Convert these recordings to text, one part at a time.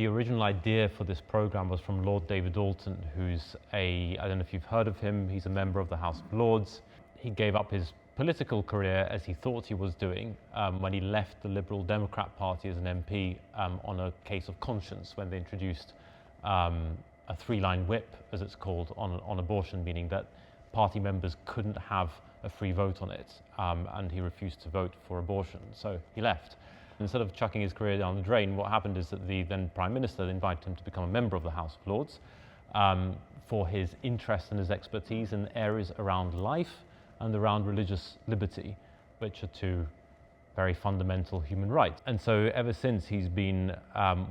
The original idea for this program was from Lord David Alton, who's I don't know if you've heard of him, he's a member of the House of Lords. He gave up his political career, as he thought he was doing, when he left the Liberal Democrat Party as an MP on a case of conscience, when they introduced a three-line whip, as it's called, on abortion, meaning that party members couldn't have a free vote on it, and he refused to vote for abortion, so he left. Instead of chucking his career down the drain, what happened is that the then Prime Minister invited him to become a member of the House of Lords for his interest and his expertise in areas around life and around religious liberty, which are two very fundamental human rights. And so ever since, he's been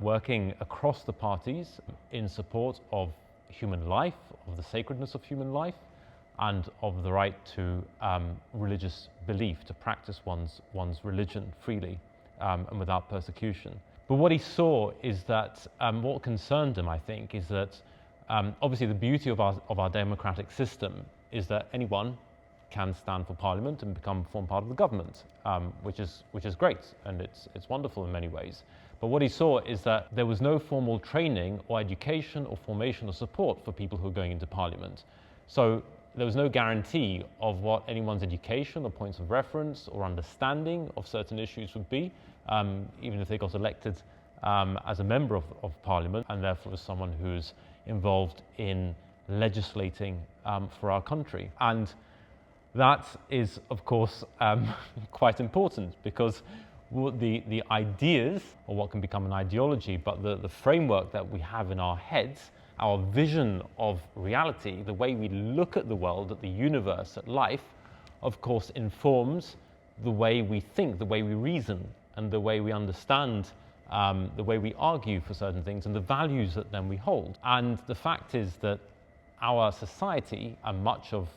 working across the parties in support of human life, of the sacredness of human life, and of the right to religious belief, to practice one's religion freely and without persecution. But what he saw is that what concerned him, I think, is that obviously the beauty of our democratic system is that anyone can stand for Parliament and form part of the government, which is great, and it's wonderful in many ways. But what he saw is that there was no formal training or education or formation or support for people who are going into Parliament. So there was no guarantee of what anyone's education or points of reference or understanding of certain issues would be, even if they got elected as a member of Parliament, and therefore as someone who's involved in legislating for our country. And that is, of course, quite important, because the ideas, or what can become an ideology, but the framework that we have in our heads, our vision of reality, the way we look at the world, at the universe, at life, of course, informs the way we think, the way we reason, and the way we understand, the way we argue for certain things, and the values that then we hold. And the fact is that our society, and much of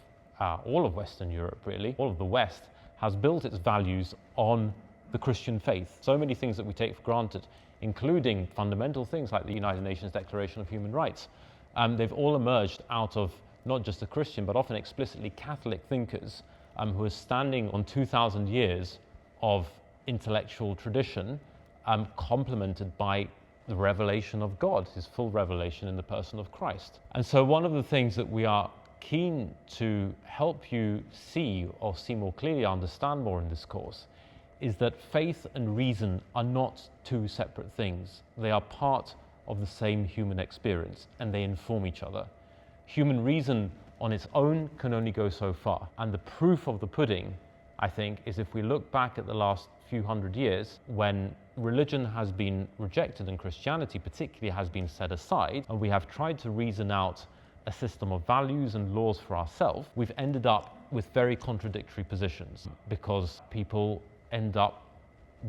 all of Western Europe, really, all of the West, has built its values on the Christian faith. So many things that we take for granted, including fundamental things like the United Nations Declaration of Human Rights, they've all emerged out of not just the Christian, but often explicitly Catholic thinkers who are standing on 2,000 years of intellectual tradition, complemented by the revelation of God, his full revelation in the person of Christ. And so one of the things that we are keen to help you see, or see more clearly, understand more in this course, is that faith and reason are not two separate things. They are part of the same human experience, and they inform each other. Human reason on its own can only go so far, and the proof of the pudding, I think, is if we look back at the last few hundred years, when religion has been rejected and Christianity particularly has been set aside, and we have tried to reason out a system of values and laws for ourselves, we've ended up with very contradictory positions, because people end up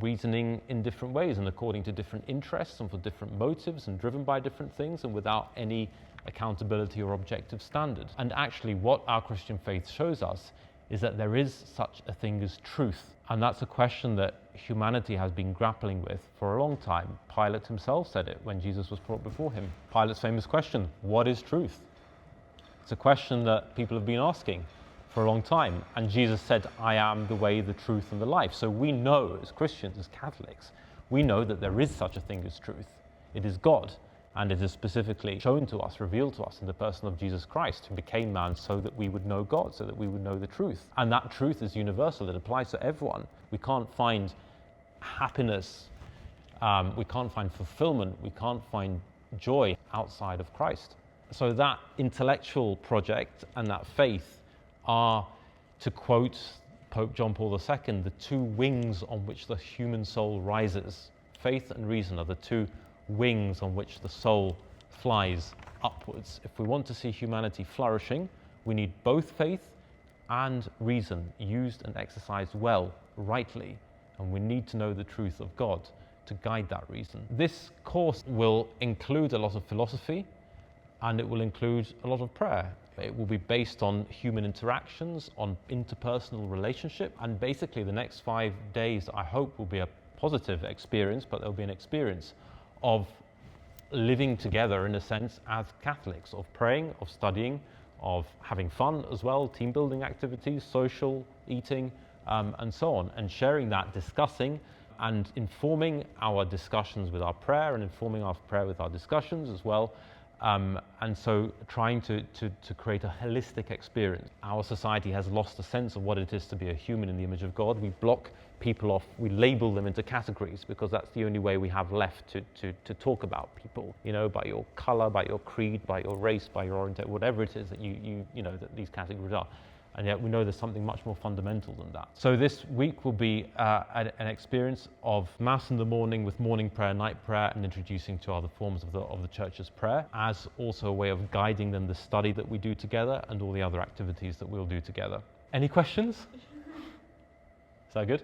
reasoning in different ways and according to different interests and for different motives and driven by different things and without any accountability or objective standard. And actually what our Christian faith shows us is that there is such a thing as truth. And that's a question that humanity has been grappling with for a long time. Pilate himself said it when Jesus was brought before him. Pilate's famous question, what is truth? It's a question that people have been asking for a long time. And Jesus said, I am the way, the truth, and the life. So we know, as Christians, as Catholics, we know that there is such a thing as truth. It is God, and it is specifically shown to us, revealed to us in the person of Jesus Christ, who became man so that we would know God, so that we would know the truth. And that truth is universal. It applies to everyone. We can't find happiness, we can't find fulfillment, we can't find joy outside of Christ. So that intellectual project and that faith are, to quote Pope John Paul II, the two wings on which the human soul rises. Faith and reason are the two wings on which the soul flies upwards. If we want to see humanity flourishing, we need both faith and reason used and exercised well, rightly, and we need to know the truth of God to guide that reason. This course will include a lot of philosophy, and it will include a lot of prayer. It will be based on human interactions, on interpersonal relationship, and basically the next 5 days, I hope, will be a positive experience, but there'll be an experience of living together, in a sense, as Catholics, of praying, of studying, of having fun as well, team building activities, social, eating, and so on, and sharing that, discussing, and informing our discussions with our prayer and informing our prayer with our discussions as well. And so trying to create a holistic experience. Our society has lost a sense of what it is to be a human in the image of God. We block people off, we label them into categories because that's the only way we have left to talk about people, you know, by your color, by your creed, by your race, by your orientation, whatever it is that you know that these categories are. And yet we know there's something much more fundamental than that. So this week will be an experience of Mass in the morning with morning prayer, night prayer, and introducing to other forms of the church's prayer, as also a way of guiding them the study that we do together and all the other activities that we'll do together. Any questions? Is that good?